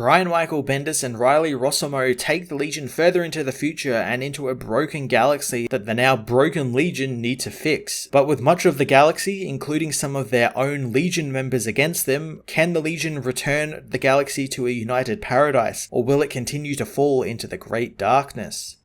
Brian Michael Bendis and Riley Rossimo take the Legion further into the future and into a broken galaxy that the now broken Legion need to fix. But with much of the galaxy, including some of their own Legion members against them, can the Legion return the galaxy to a united paradise, or will it continue to fall into the great darkness?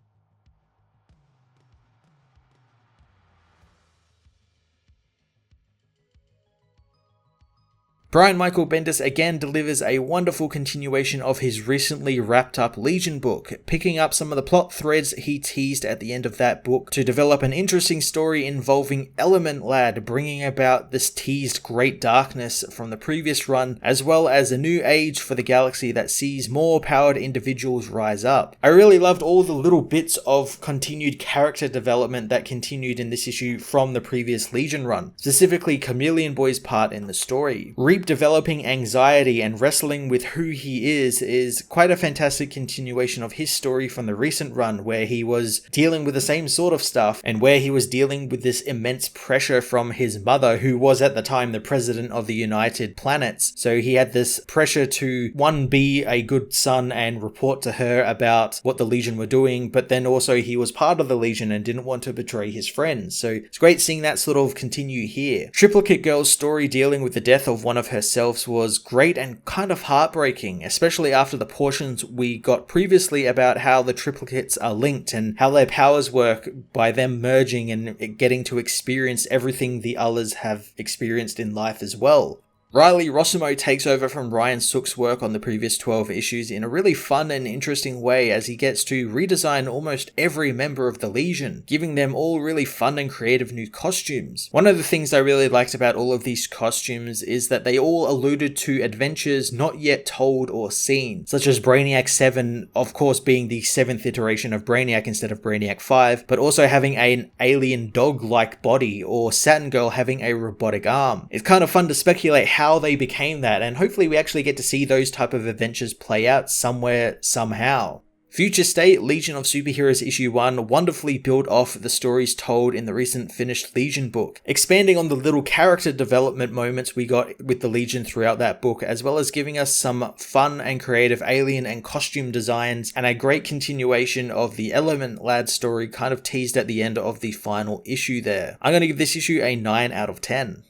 Brian Michael Bendis again delivers a wonderful continuation of his recently wrapped up Legion book, picking up some of the plot threads he teased at the end of that book to develop an interesting story involving Element Lad bringing about this teased great darkness from the previous run, as well as a new age for the galaxy that sees more powered individuals rise up. I really loved all the little bits of continued character development that continued in this issue from the previous Legion run, specifically Chameleon Boy's part in the story. Reap developing anxiety and wrestling with who he is quite a fantastic continuation of his story from the recent run, where he was dealing with the same sort of stuff and where he was dealing with this immense pressure from his mother, who was at the time the president of the United Planets. So he had this pressure to, one, be a good son and report to her about what the Legion were doing, but then also he was part of the Legion and didn't want to betray his friends. So it's great seeing that sort of continue here. Triplicate Girl's story dealing with the death of one of herself was great and kind of heartbreaking, especially after the portions we got previously about how the triplicates are linked and how their powers work by them merging and getting to experience everything the others have experienced in life as well. Riley Rossimo takes over from Ryan Sook's work on the previous 12 issues in a really fun and interesting way, as he gets to redesign almost every member of the Legion, giving them all really fun and creative new costumes. One of the things I really liked about all of these costumes is that they all alluded to adventures not yet told or seen, such as Brainiac 7, of course being the 7th iteration of Brainiac instead of Brainiac 5, but also having an alien dog-like body, or Saturn Girl having a robotic arm. It's kind of fun to speculate how they became that, and hopefully we actually get to see those type of adventures play out somewhere, somehow. Future State Legion of Superheroes issue 1 wonderfully built off the stories told in the recent finished Legion book, expanding on the little character development moments we got with the Legion throughout that book, as well as giving us some fun and creative alien and costume designs, and a great continuation of the Element Lad story kind of teased at the end of the final issue there. I'm going to give this issue a 9 out of 10.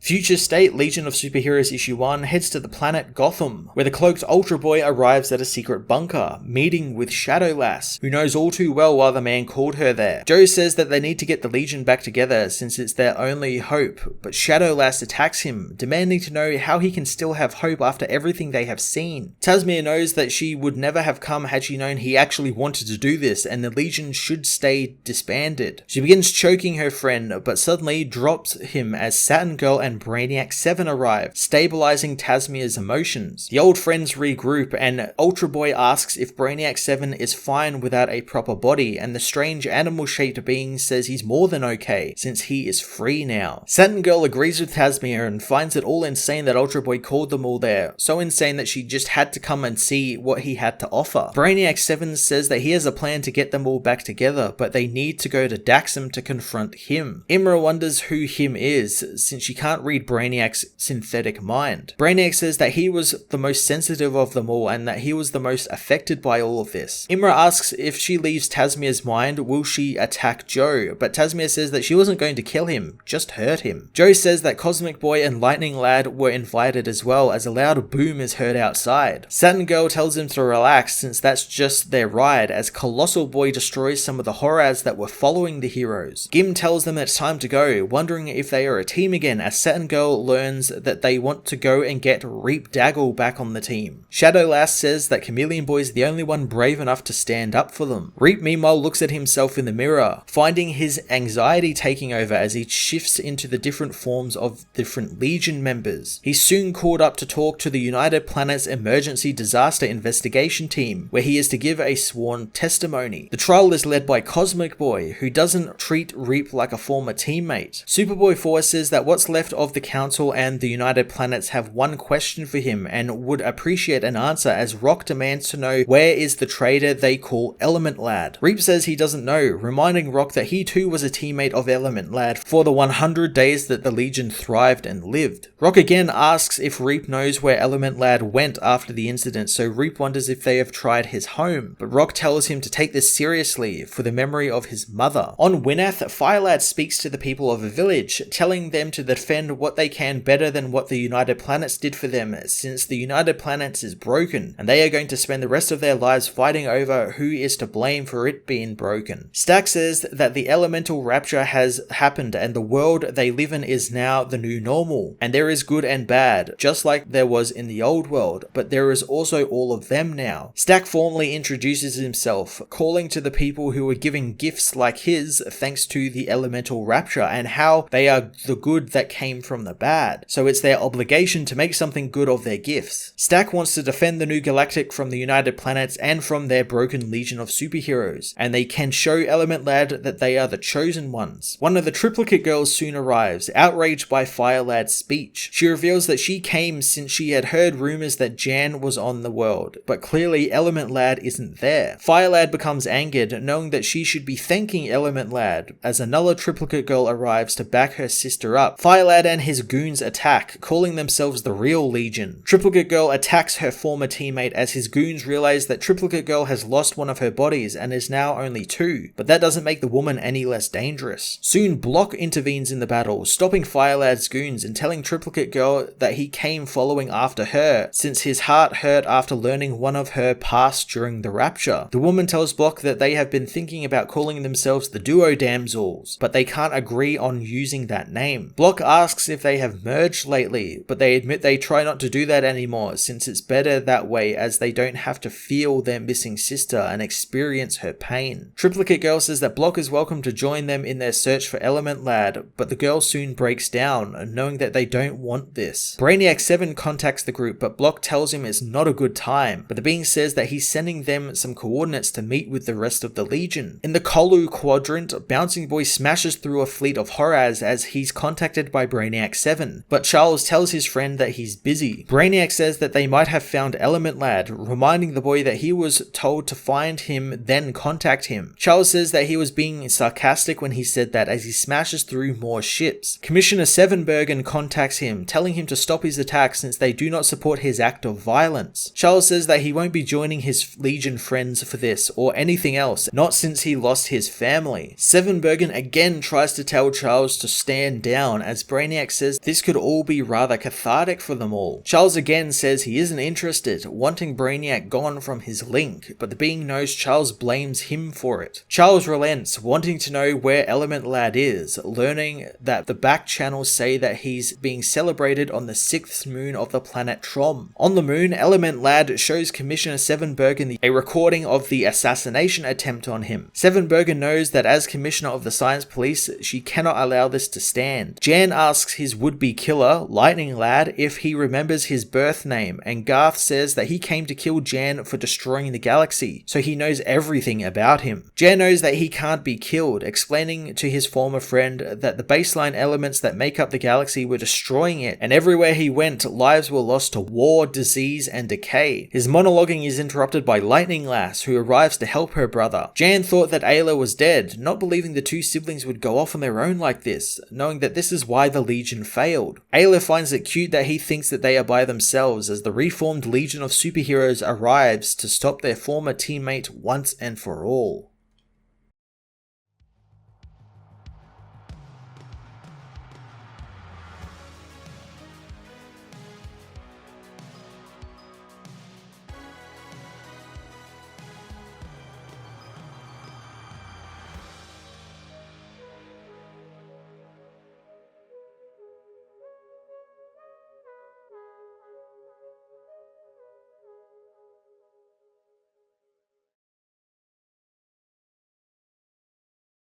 Future State Legion of Superheroes issue 1 heads to the planet Gotham, where the cloaked Ultra Boy arrives at a secret bunker, meeting with Shadow Lass, who knows all too well why the man called her there. Joe says that they need to get the Legion back together since it's their only hope, but Shadow Lass attacks him, demanding to know how he can still have hope after everything they have seen. Tasmia knows that she would never have come had she known he actually wanted to do this, and the Legion should stay disbanded. She begins choking her friend, but suddenly drops him as Saturn Girl and Brainiac 7 arrive, stabilizing Tasmia's emotions. The old friends regroup, and Ultra Boy asks if Brainiac 7 is fine without a proper body, and the strange animal-shaped being says he's more than okay, since he is free now. Saturn Girl agrees with Tasmia and finds it all insane that Ultra Boy called them all there, so insane that she just had to come and see what he had to offer. Brainiac 7 says that he has a plan to get them all back together, but they need to go to Daxam to confront him. Imra wonders who him is, since she can't read Brainiac's synthetic mind. Brainiac says that he was the most sensitive of them all and that he was the most affected by all of this. Imra asks if she leaves Tasmia's mind, will she attack Joe? But Tasmia says that she wasn't going to kill him, just hurt him. Joe says that Cosmic Boy and Lightning Lad were invited as well, as a loud boom is heard outside. Saturn Girl tells him to relax since that's just their ride, as Colossal Boy destroys some of the Horads that were following the heroes. Gim tells them it's time to go, wondering if they are a team again, as Saturn Girl learns that they want to go and get Reap Daggle back on the team. Shadow Lass says that Chameleon Boy is the only one brave enough to stand up for them. Reap meanwhile looks at himself in the mirror, finding his anxiety taking over as he shifts into the different forms of different Legion members. He's soon called up to talk to the United Planets Emergency Disaster Investigation Team, where he is to give a sworn testimony. The trial is led by Cosmic Boy, who doesn't treat Reap like a former teammate. Superboy 4 says that what's left of the Council and the United Planets have one question for him and would appreciate an answer, as Rock demands to know where is the traitor they call Element Lad. Reap says he doesn't know, reminding Rock that he too was a teammate of Element Lad for the 100 days that the Legion thrived and lived. Rock again asks if Reap knows where Element Lad went after the incident, so Reap wonders if they have tried his home, but Rock tells him to take this seriously for the memory of his mother. On Wynath, Firelad speaks to the people of a village, telling them to defend what they can better than what the United Planets did for them, since the United Planets is broken, and they are going to spend the rest of their lives fighting over who is to blame for it being broken. Stack says that the elemental rapture has happened and the world they live in is now the new normal, and there is good and bad, just like there was in the old world, but there is also all of them now. Stack formally introduces himself, calling to the people who are giving gifts like his thanks to the elemental rapture and how they are the good that came from the bad, so it's their obligation to make something good of their gifts. Stack wants to defend the New Galactic from the United Planets and from their broken legion of superheroes, and they can show Element Lad that they are the chosen ones. One of the triplicate girls soon arrives, outraged by Firelad's speech. She reveals that she came since she had heard rumors that Jan was on the world, but clearly Element Lad isn't there. Firelad becomes angered, knowing that she should be thanking Element Lad, as another triplicate girl arrives to back her sister up. Firelad and his goons attack, calling themselves the Real Legion. Triplicate Girl attacks her former teammate as his goons realize that Triplicate Girl has lost one of her bodies and is now only two, but that doesn't make the woman any less dangerous. Soon Block intervenes in the battle, stopping Firelad's goons and telling Triplicate Girl that he came following after her, since his heart hurt after learning one of her passed during the rapture. The woman tells Block that they have been thinking about calling themselves the Duo Damsels, but they can't agree on using that name. Block asks if they have merged lately, but they admit they try not to do that anymore, since it's better that way as they don't have to feel their missing sister and experience her pain. Triplicate Girl says that Block is welcome to join them in their search for Element Lad, but the girl soon breaks down, knowing that they don't want this. Brainiac 7 contacts the group, but Block tells him it's not a good time, but the being says that he's sending them some coordinates to meet with the rest of the Legion. In the Kolu quadrant, Bouncing Boy smashes through a fleet of Horaz as he's contacted by Brainiac 7, but Charles tells his friend that he's busy. Brainiac says that they might have found Element Lad, reminding the boy that he was told to find him then contact him. Charles says that he was being sarcastic when he said that, as he smashes through more ships. Commissioner Sevenbergen contacts him, telling him to stop his attack since they do not support his act of violence. Charles says that he won't be joining his Legion friends for this or anything else, not since he lost his family. Sevenbergen again tries to tell Charles to stand down, as Brainiac says this could all be rather cathartic for them all. Charles again says he isn't interested, wanting Brainiac gone from his link, but the being knows Charles blames him for it. Charles relents, wanting to know where Element Lad is, learning that the back channels say that he's being celebrated on the 6th moon of the planet Trom. On the moon, Element Lad shows Commissioner Sevenbergen a recording of the assassination attempt on him. Sevenbergen knows that as Commissioner of the Science Police, she cannot allow this to stand. Jan asks his would-be killer, Lightning Lad, if he remembers his birth name, and Garth says that he came to kill Jan for destroying the galaxy, so he knows everything about him. Jan knows that he can't be killed, explaining to his former friend that the baseline elements that make up the galaxy were destroying it, and everywhere he went, lives were lost to war, disease, and decay. His monologuing is interrupted by Lightning Lass, who arrives to help her brother. Jan thought that Ayla was dead, not believing the two siblings would go off on their own like this, knowing that this is why the Legion failed. Ayla finds it cute that he thinks that they are by themselves as the reformed Legion of Superheroes arrives to stop their former teammate once and for all.